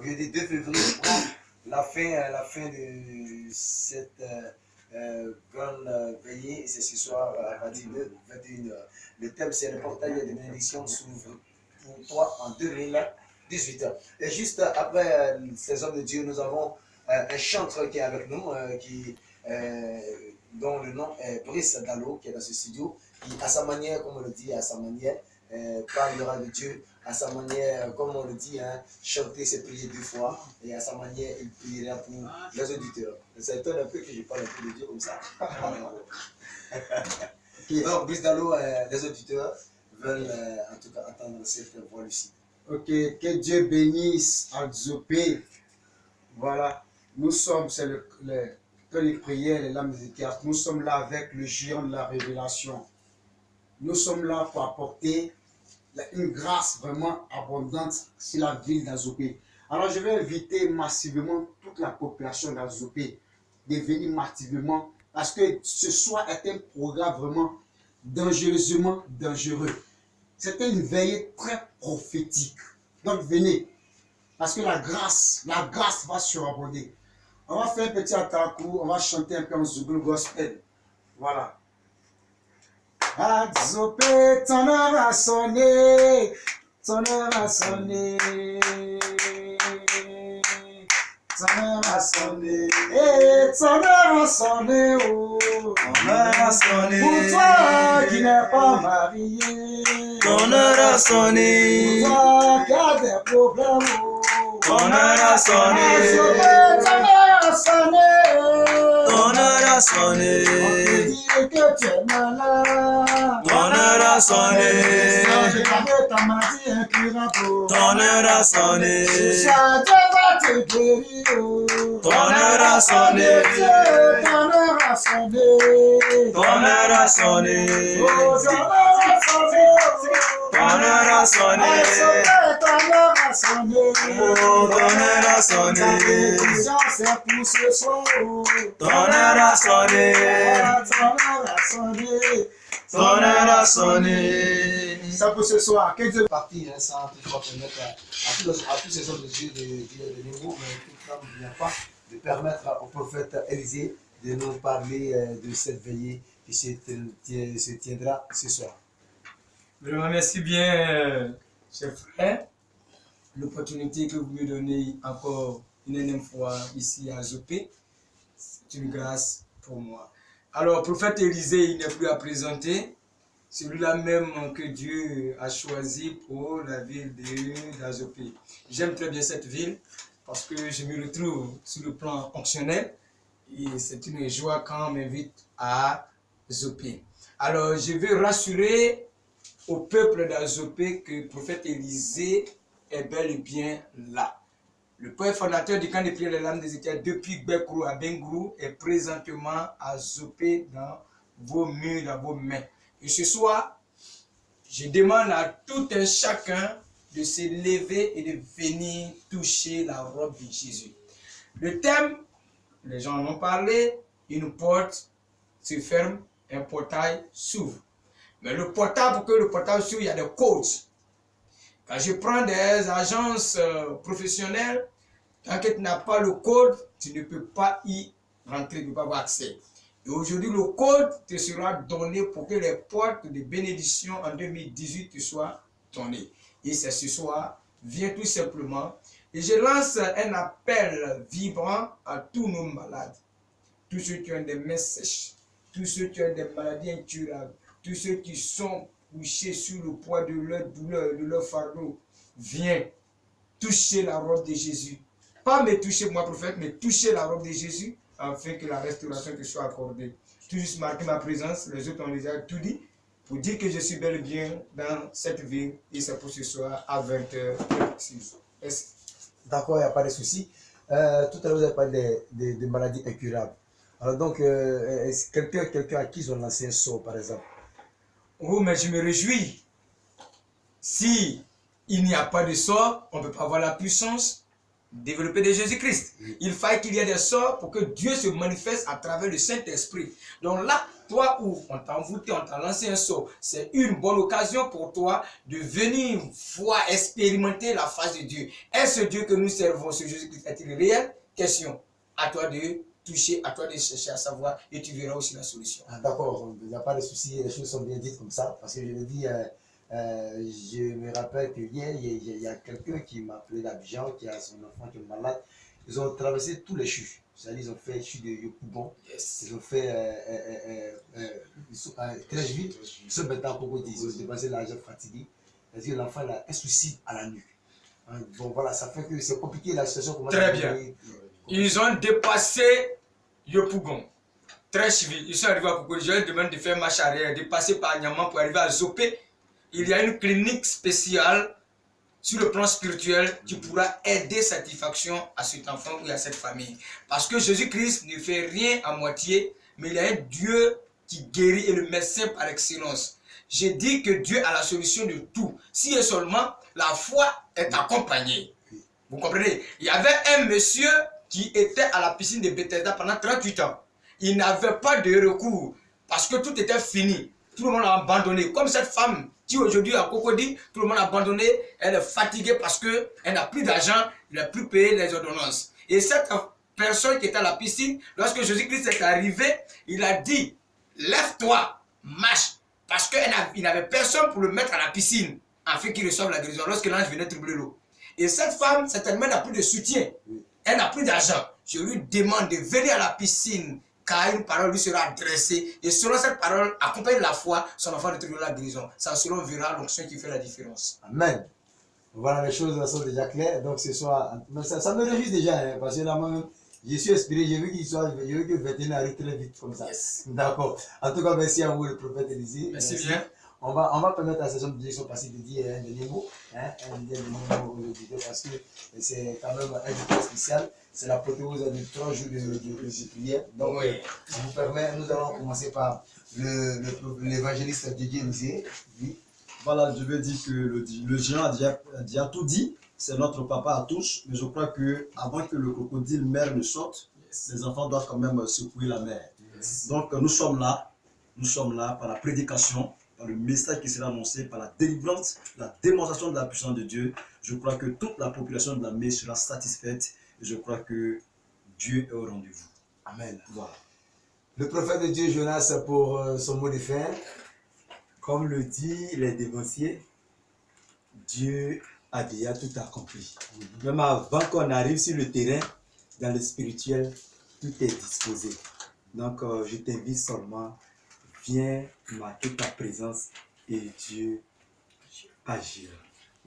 jeudi 2 février, pour la fin de cette grande veillée. Et c'est ce soir à 21h. Le thème, c'est le portail de bénédiction s'ouvre pour toi en 2018. Et juste après ces hommes de Dieu, nous avons un chanteur qui est avec nous, dont le nom est Brice Dallo, qui est dans ce studio, qui, à sa manière, comme on le dit, à sa manière, parlera de Dieu, à sa manière, comme on le dit, chanter ses prières 2 fois, et à sa manière, il priera pour les auditeurs. Ça étonne un peu que je parle un peu de Dieu comme ça. Donc, Brice Dallo, les auditeurs veulent en tout cas entendre cette voix-ci. Ok, que Dieu bénisse Azopé. Voilà, nous sommes, c'est le les prières, les lames des théâtres, nous sommes là avec le géant de la révélation. Nous sommes là pour apporter une grâce vraiment abondante sur la ville d'Azopé. Alors je vais inviter massivement toute la population d'Azopé de venir massivement parce que ce soir est un programme vraiment dangereusement dangereux. C'était une veillée très prophétique. Donc venez, parce que la grâce va surabonder. On va faire un petit attaquou, on va chanter un peu en Zouglou Gospel. Voilà. Azopé, ton heure a sonné, ton heure a sonné, ton heure a sonné, et ton heure a sonné, oh, ton heure a sonné. Pour toi qui n'es pas marié, ton heure a sonné. Pour toi qui a des problèmes, oh, ton heure a sonné. Azopé, ton heure a sonné. Ton heure a sonné. On te dit que tu es malade. Ton heure a sonné. Ta maladie incurable. Ton heure a sonné. Ça va te guérir. Ton heure a sonné. Ton heure a sonné. Ton heure a sonné. Oh, ton heure a sonné. Ton heure a sonné. Ton heure a sonné. Oh, ton heure a sonné. C'est pour ce soir. Ton heure a sonné. Ton heure a sonné. Ton heure a sonné. Ça pour ce soir. Que Dieu Partie sans toutefois permettre à tous ces hommes de Dieu de nouveau, mais tout ne vient pas de permettre au prophète Élisée de nous parler de cette veillée qui se tiendra ce soir. Vraiment, merci bien, chers frères, l'opportunité que vous me donnez encore une énième fois ici à Azopé. C'est une grâce pour moi. Alors, prophète Élisée, il n'est plus à présenter. Celui-là même que Dieu a choisi pour la ville d'Azopé. J'aime très bien cette ville parce que je me retrouve sur le plan fonctionnel et c'est une joie quand on m'invite à Azopé. Alors, je veux rassurer au peuple d'Azopé que le prophète Élisée est bel et bien là. Le père fondateur du camp de prière des lames des États depuis Bekrou à Bengrou est présentement à Azopé dans vos murs, dans vos mains. Et ce soir, je demande à tout un chacun de se lever et de venir toucher la robe de Jésus. Le thème, les gens en ont parlé, une porte se ferme, un portail s'ouvre. Mais le portail, pour que le portail s'ouvre, il y a des codes. Quand je prends des agences professionnelles, tant que tu n'as pas le code, tu ne peux pas y rentrer, tu ne peux pas avoir accès. Et aujourd'hui, le code te sera donné pour que les portes de bénédiction en 2018 te soient données. Et c'est ce soir, viens tout simplement. Et je lance un appel vibrant à tous nos malades. Tous ceux qui ont des mains sèches, tous ceux qui ont des maladies incurables, tous ceux qui sont couchés sur le poids de leur douleur, de leur fardeau. Viens toucher la robe de Jésus. Pas me toucher moi prophète, mais toucher la robe de Jésus afin que la restauration te soit accordée. Tout juste marquer ma présence, les autres ont déjà tout dit, pour dire que je suis bel et bien dans cette ville et c'est pour ce soir à 20h. D'accord, il n'y a pas de souci. Tout à l'heure, vous avez parlé des maladies incurables. Alors donc, est-ce quelqu'un à qui ils ont lancé un sort, par exemple? Oh, mais je me réjouis. Si il n'y a pas de sort, on ne peut pas avoir la puissance. développé de Jésus-Christ. Il fallait qu'il y ait des sorts pour que Dieu se manifeste à travers le Saint-Esprit. Donc là, toi où on t'a envoûté, on t'a lancé un sort, c'est une bonne occasion pour toi de venir voir, expérimenter la face de Dieu. Est-ce Dieu que nous servons, ce Jésus-Christ est-il réel? Question. À toi de toucher, à toi de chercher à savoir et tu verras aussi la solution. Ah, d'accord, il n'y a pas de souci, les choses sont bien dites comme ça, parce que je le dis, je me rappelle que hier, il y a quelqu'un qui m'a appelé d'Abidjan, qui a son enfant qui est malade. Ils ont traversé tous les chutes. C'est-à-dire, ils ont fait chute de Yopougon, Yes. ils ont fait très vite, ce maintenant Cocody, ils ont dépensé l'argent fatigué. C'est-à-dire, l'enfant a un souci à la nuque. Hein, bon, voilà, ça fait que c'est compliqué la situation. Très bien. Ils ont dépassé Yopougon. Très civil. Ils sont arrivés à Cocody. Je leur demande de faire marche arrière, de passer par Niaman pour arriver à Zopé. Il y a une clinique spéciale sur le plan spirituel qui pourra aider satisfaction à cet enfant ou à cette famille. Parce que Jésus-Christ ne fait rien à moitié, mais il y a un Dieu qui guérit et le médecin par excellence. J'ai dit que Dieu a la solution de tout. Si et seulement la foi est accompagnée. Vous comprenez? Il y avait un monsieur qui était à la piscine de Bethesda pendant 38 ans. Il n'avait pas de recours parce que tout était fini. Tout le monde a abandonné. Comme cette femme qui aujourd'hui à Cocody, tout le monde a abandonné. Elle est fatiguée parce qu'elle n'a plus d'argent, elle n'a plus payé les ordonnances. Et cette personne qui était à la piscine, lorsque Jésus-Christ est arrivé, il a dit, lève-toi, marche. Parce qu'il n'avait personne pour le mettre à la piscine afin qu'il reçoive la guérison lorsque l'ange venait troubler l'eau. Et cette femme, certainement, n'a plus de soutien. Elle n'a plus d'argent. Je lui demande de venir à la piscine car une parole lui sera adressée. Et selon cette parole, accompagne la foi, son enfant retrouvera la guérison. Ça selon verra l'onction qui fait la différence. Amen. Voilà, les choses sont déjà claires. Donc ce soir, ça me réjouit déjà, hein, parce que là, moi-même, je suis inspiré. J'ai vu que 21 arrive très vite comme ça. Yes. D'accord. En tout cas, merci à vous, le prophète Élisée. Merci bien. On va permettre à ces hommes de direction passée de dire un dernier mot, hein, aux auditeurs, parce que c'est quand même un jour spécial. C'est la l'apothéose de 3 jours de prière. Donc, Oui. je vous permets, nous allons commencer par l'évangéliste Didier Élisée. Oui. Voilà, je veux dire que le géant a déjà tout dit. C'est notre papa à tous. Mais je crois que avant que le crocodile mère ne sorte, les enfants doivent quand même secouer la mer. Yes. Donc nous sommes là par la prédication, par le message qui sera annoncé, par la délivrance, la démonstration de la puissance de Dieu. Je crois que toute la population de la mer sera satisfaite. Et je crois que Dieu est au rendez-vous. Amen. Voilà. Le prophète de Dieu, Jonas, pour son mot de fin. Comme le dit les dévanciers, Dieu a déjà tout accompli. Même avant qu'on arrive sur le terrain, dans le spirituel, tout est disposé. Donc, je t'invite seulement, viens marquer ta présence et Dieu agira.